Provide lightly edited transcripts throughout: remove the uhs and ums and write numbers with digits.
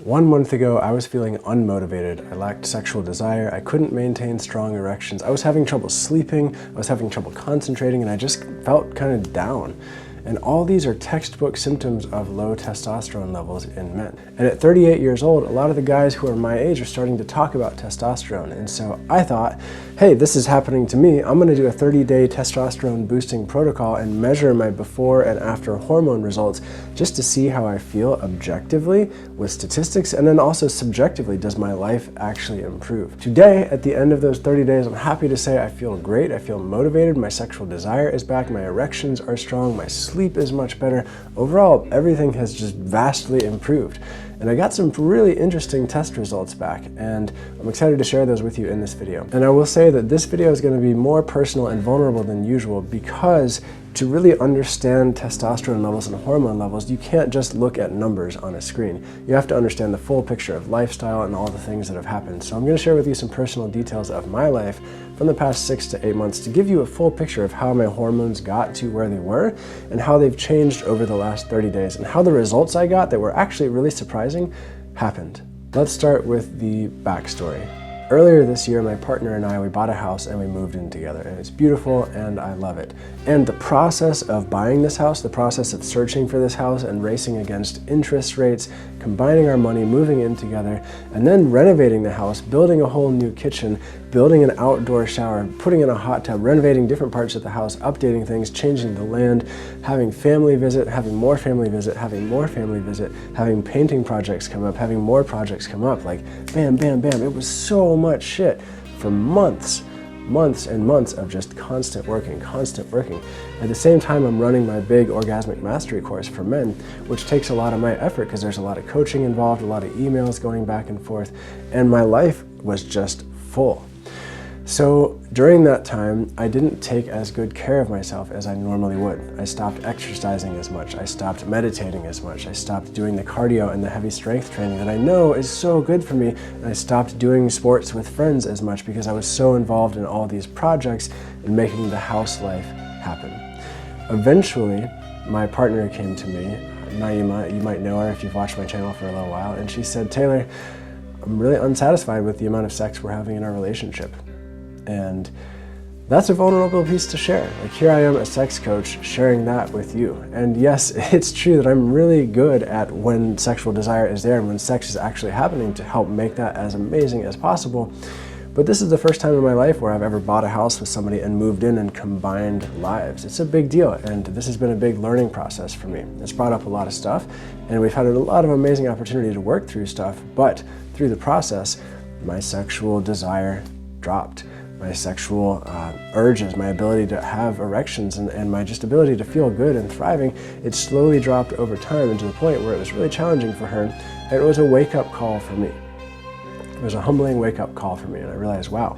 1 month ago, I was feeling unmotivated. I lacked sexual desire. I couldn't maintain strong erections. I was having trouble sleeping. I was having trouble concentrating, and I just felt kind of down. And all these are textbook symptoms of low testosterone levels in men. And at 38 years old, a lot of the guys who are my age are starting to talk about testosterone. And so I thought, hey, this is happening to me. I'm gonna do a 30-day testosterone boosting protocol and measure my before and after hormone results just to see how I feel objectively with statistics, and then also subjectively, does my life actually improve? Today, at the end of those 30 days, I'm happy to say I feel great. I feel motivated. My sexual desire is back. My erections are strong. My sleep is much better. Overall, everything has just vastly improved. And I got some really interesting test results back, and I'm excited to share those with you in this video. And I will say that this video is going to be more personal and vulnerable than usual, because to really understand testosterone levels and hormone levels, you can't just look at numbers on a screen. You have to understand the full picture of lifestyle and all the things that have happened. So I'm going to share with you some personal details of my life from the past 6 to 8 months to give you a full picture of how my hormones got to where they were and how they've changed over the last 30 days and how the results I got that were actually really surprising happened. Let's start with the backstory. Earlier this year, my partner and I, we bought a house and we moved in together, and it's beautiful and I love it. And the process of buying this house, the process of searching for this house and racing against interest rates, combining our money, moving in together, and then renovating the house, building a whole new kitchen, building an outdoor shower, putting in a hot tub, renovating different parts of the house, updating things, changing the land, having family visit, having more family visit, having more family visit, having painting projects come up, having more projects come up, like bam, bam, bam. It was so much shit for months and months of just constant working. At the same time, I'm running my big orgasmic mastery course for men, which takes a lot of my effort because there's a lot of coaching involved, a lot of emails going back and forth, and my life was just full. So during that time, I didn't take as good care of myself as I normally would. I stopped exercising as much. I stopped meditating as much. I stopped doing the cardio and the heavy strength training that I know is so good for me. And I stopped doing sports with friends as much because I was so involved in all these projects and making the house life happen. Eventually, my partner came to me. Naima, you might know her if you've watched my channel for a little while, and she said, "Taylor, I'm really unsatisfied with the amount of sex we're having in our relationship." And that's a vulnerable piece to share. Like, here I am, a sex coach, sharing that with you. And yes, it's true that I'm really good at when sexual desire is there and when sex is actually happening to help make that as amazing as possible. But this is the first time in my life where I've ever bought a house with somebody and moved in and combined lives. It's a big deal, and this has been a big learning process for me. It's brought up a lot of stuff, and we've had a lot of amazing opportunity to work through stuff, but through the process, my sexual desire dropped. My sexual urges, my ability to have erections, and my just ability to feel good and thriving, it slowly dropped over time, and to the point where it was really challenging for her, and it was a wake-up call for me. It was a humbling wake-up call for me, and I realized, wow,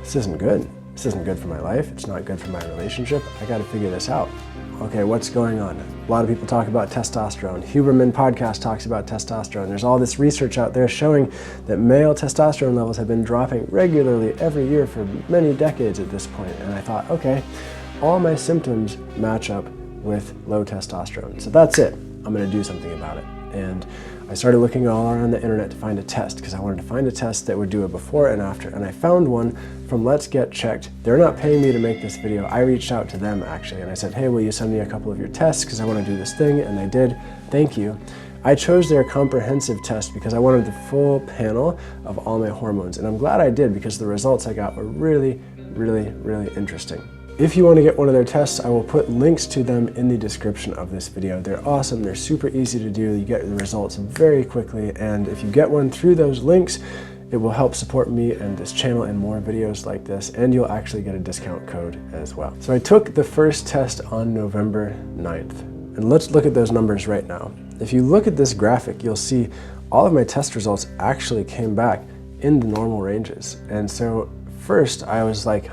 this isn't good. This isn't good for my life. It's not good for my relationship. I got to figure this out. Okay, what's going on? A lot of people talk about testosterone. Huberman podcast talks about testosterone. There's all this research out there showing that male testosterone levels have been dropping regularly every year for many decades at this point. And I thought, okay, all my symptoms match up with low testosterone. So that's it. I'm going to do something about it. And I started looking all around the internet to find a test, because I wanted to find a test that would do a before and after, and I found one from Let's Get Checked. They're not paying me to make this video. I reached out to them actually, and I said, hey, will you send me a couple of your tests because I want to do this thing, and they did. Thank you. I chose their comprehensive test because I wanted the full panel of all my hormones, and I'm glad I did because the results I got were really, really, really interesting. If you want to get one of their tests, I will put links to them in the description of this video. They're awesome, they're super easy to do, you get the results very quickly, and if you get one through those links, it will help support me and this channel and more videos like this, and you'll actually get a discount code as well. So I took the first test on November 9th, and let's look at those numbers right now. If you look at this graphic, you'll see all of my test results actually came back in the normal ranges. And so first I was like,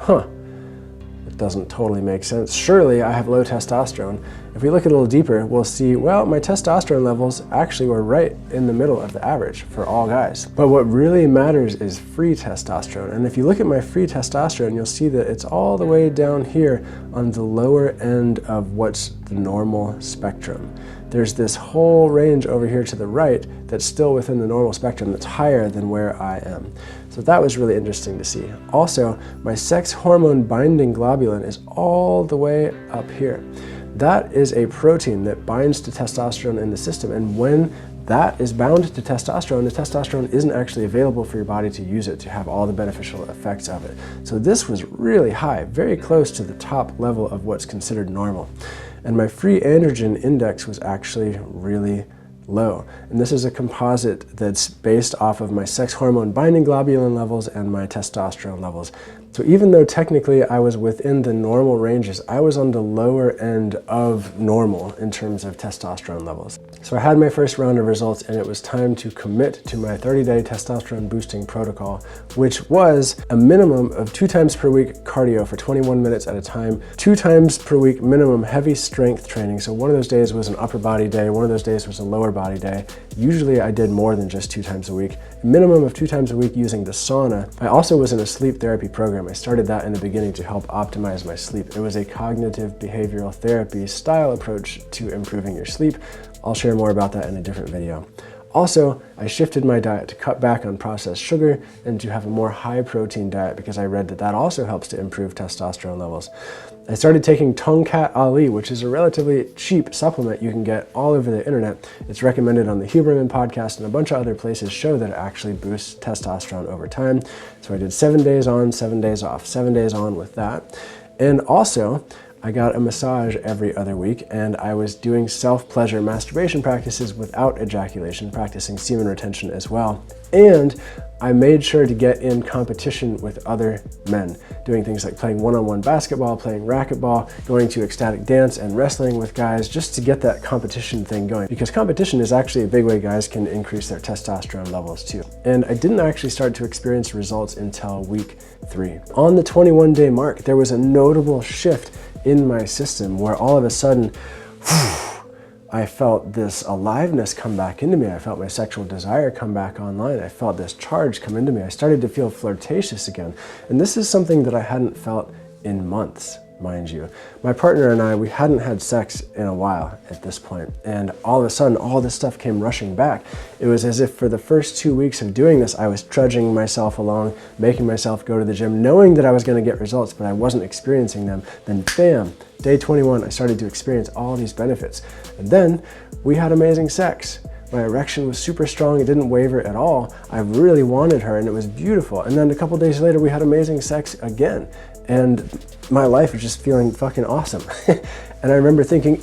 doesn't totally make sense. Surely I have low testosterone. If we look a little deeper, we'll see, well, my testosterone levels actually were right in the middle of the average for all guys. But what really matters is free testosterone. And if you look at my free testosterone, you'll see that it's all the way down here on the lower end of what's the normal spectrum. there's this whole range over here to the right that's still within the normal spectrum that's higher than where I am. So that was really interesting to see. Also, my sex hormone binding globulin is all the way up here. That is a protein that binds to testosterone in the system, and when that is bound to testosterone, the testosterone isn't actually available for your body to use it to have all the beneficial effects of it. So this was really high, very close to the top level of what's considered normal. And my free androgen index was actually really low. And this is a composite that's based off of my sex hormone binding globulin levels and my testosterone levels. So even though technically I was within the normal ranges, I was on the lower end of normal in terms of testosterone levels. So I had my first round of results, and it was time to commit to my 30-day testosterone boosting protocol, which was a minimum of 2 times per week cardio for 21 minutes at a time, 2 times per week minimum heavy strength training. So one of those days was an upper body day, one of those days was a lower body day. Usually I did more than just 2 times a week. A minimum of 2 times a week using the sauna. I also was in a sleep therapy program. I started that in the beginning to help optimize my sleep. It was a cognitive behavioral therapy style approach to improving your sleep. I'll share more about that in a different video. Also, I shifted my diet to cut back on processed sugar and to have a more high protein diet because I read that that also helps to improve testosterone levels. I started taking Tongkat Ali, which is a relatively cheap supplement you can get all over the internet. It's recommended on the Huberman podcast, and a bunch of other places show that it actually boosts testosterone over time. So I did 7 days on, 7 days off, 7 days on with that. And also, I got a massage every other week, and I was doing self-pleasure masturbation practices without ejaculation, practicing semen retention as well. And I made sure to get in competition with other men, doing things like playing one-on-one basketball, playing racquetball, going to ecstatic dance and wrestling with guys just to get that competition thing going. Because competition is actually a big way guys can increase their testosterone levels too. And I didn't actually start to experience results until week 3. On the 21-day mark, there was a notable shift in my system where all of a sudden, I felt this aliveness come back into me. I felt my sexual desire come back online. I felt this charge come into me. I started to feel flirtatious again. And this is something that I hadn't felt in months, mind you. My partner and I, we hadn't had sex in a while at this point. And all of a sudden, all this stuff came rushing back. It was as if for the first 2 weeks of doing this, I was trudging myself along, making myself go to the gym, knowing that I was going to get results, but I wasn't experiencing them. Then bam, day 21, I started to experience all these benefits. And then we had amazing sex. My erection was super strong. It didn't waver at all. I really wanted her, and it was beautiful. And then a couple days later, we had amazing sex again. And my life was just feeling fucking awesome. And I remember thinking,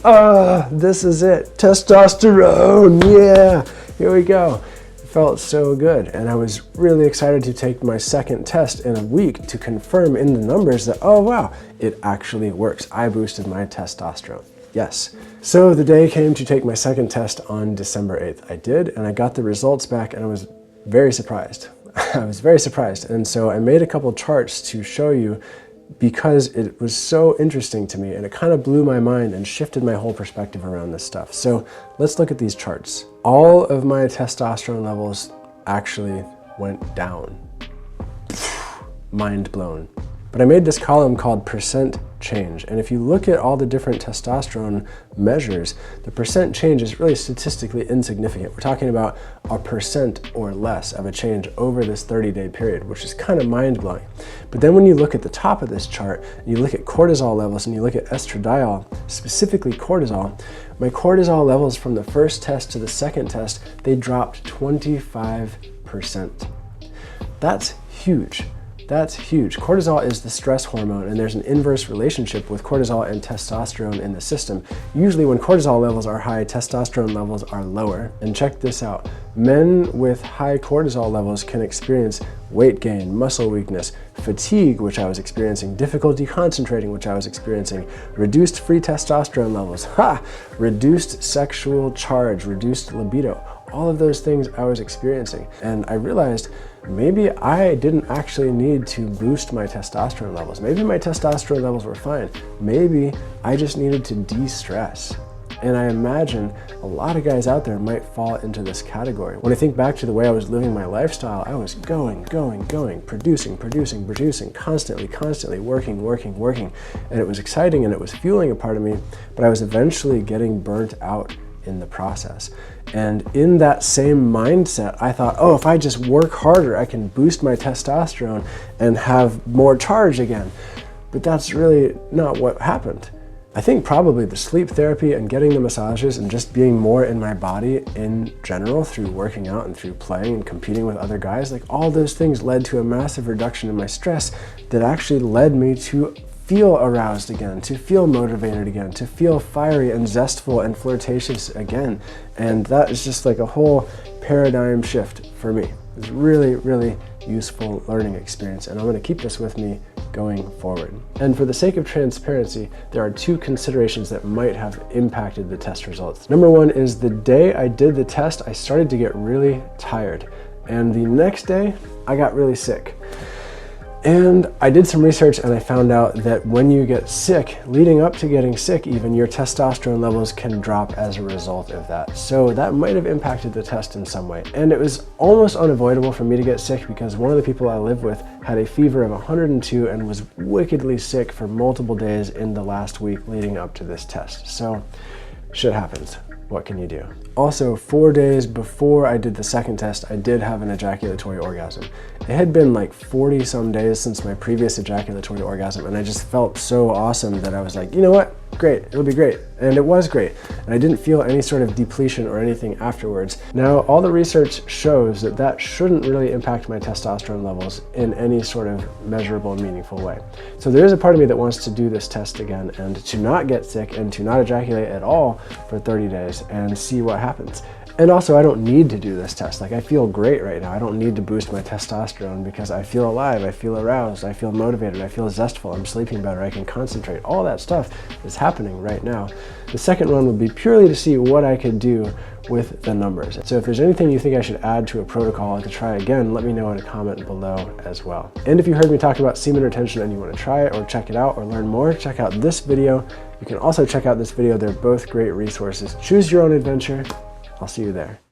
this is it. Testosterone, yeah, here we go. It felt so good. And I was really excited to take my second test in a week to confirm in the numbers that, oh wow, it actually works. I boosted my testosterone. Yes. So the day came to take my second test on December 8th. I did, and I got the results back, and I was very surprised. I was very surprised. And so I made a couple charts to show you, because it was so interesting to me, and it kind of blew my mind and shifted my whole perspective around this stuff. So let's look at these charts. All of my testosterone levels actually went down. Mind blown. But I made this column called percent change. And if you look at all the different testosterone measures, the percent change is really statistically insignificant. We're talking about a percent or less of a change over this 30-day period, which is kind of mind-blowing. But then when you look at the top of this chart, and you look at cortisol levels, and you look at estradiol, specifically cortisol, my cortisol levels from the first test to the second test, they dropped 25%. That's huge. That's huge. Cortisol is the stress hormone, and there's an inverse relationship with cortisol and testosterone in the system. Usually when cortisol levels are high, testosterone levels are lower. And check this out. Men with high cortisol levels can experience weight gain, muscle weakness, fatigue, which I was experiencing, difficulty concentrating, which I was experiencing, reduced free testosterone levels, reduced sexual charge, reduced libido. All of those things I was experiencing. And I realized maybe I didn't actually need to boost my testosterone levels. Maybe my testosterone levels were fine. Maybe I just needed to de-stress. And I imagine a lot of guys out there might fall into this category. When I think back to the way I was living my lifestyle, I was going, producing, constantly working. And it was exciting and it was fueling a part of me, but I was eventually getting burnt out in the process. And in that same mindset, I thought, oh, if I just work harder, I can boost my testosterone and have more charge again. But that's really not what happened. I think probably the sleep therapy and getting the massages and just being more in my body in general through working out and through playing and competing with other guys, like all those things led to a massive reduction in my stress that actually led me to feel aroused again, to feel motivated again, to feel fiery and zestful and flirtatious again. And that is just like a whole paradigm shift for me. It's really, really useful learning experience, and I'm going to keep this with me going forward. And for the sake of transparency, there are two considerations that might have impacted the test results. Number one is the day I did the test, I started to get really tired. And the next day, I got really sick. And I did some research and I found out that when you get sick, leading up to getting sick even, your testosterone levels can drop as a result of that. So that might have impacted the test in some way. And it was almost unavoidable for me to get sick because one of the people I live with had a fever of 102 and was wickedly sick for multiple days in the last week leading up to this test. So shit happens. What can you do? Also, 4 days before I did the second test, I did have an ejaculatory orgasm. It had been like 40 some days since my previous ejaculatory orgasm, and I just felt so awesome that I was like, you know what? Great, it'll be great. And it was great. And I didn't feel any sort of depletion or anything afterwards. Now, all the research shows that that shouldn't really impact my testosterone levels in any sort of measurable and meaningful way. So there is a part of me that wants to do this test again and to not get sick and to not ejaculate at all for 30 days and see what happens. And also, I don't need to do this test. Like, I feel great right now. I don't need to boost my testosterone because I feel alive, I feel aroused, I feel motivated, I feel zestful, I'm sleeping better, I can concentrate. All that stuff is happening right now. The second one would be purely to see what I could do with the numbers. So if there's anything you think I should add to a protocol to try again, let me know in a comment below as well. And if you heard me talk about semen retention and you want to try it or check it out or learn more, check out this video. You can also check out this video. They're both great resources. Choose your own adventure. I'll see you there.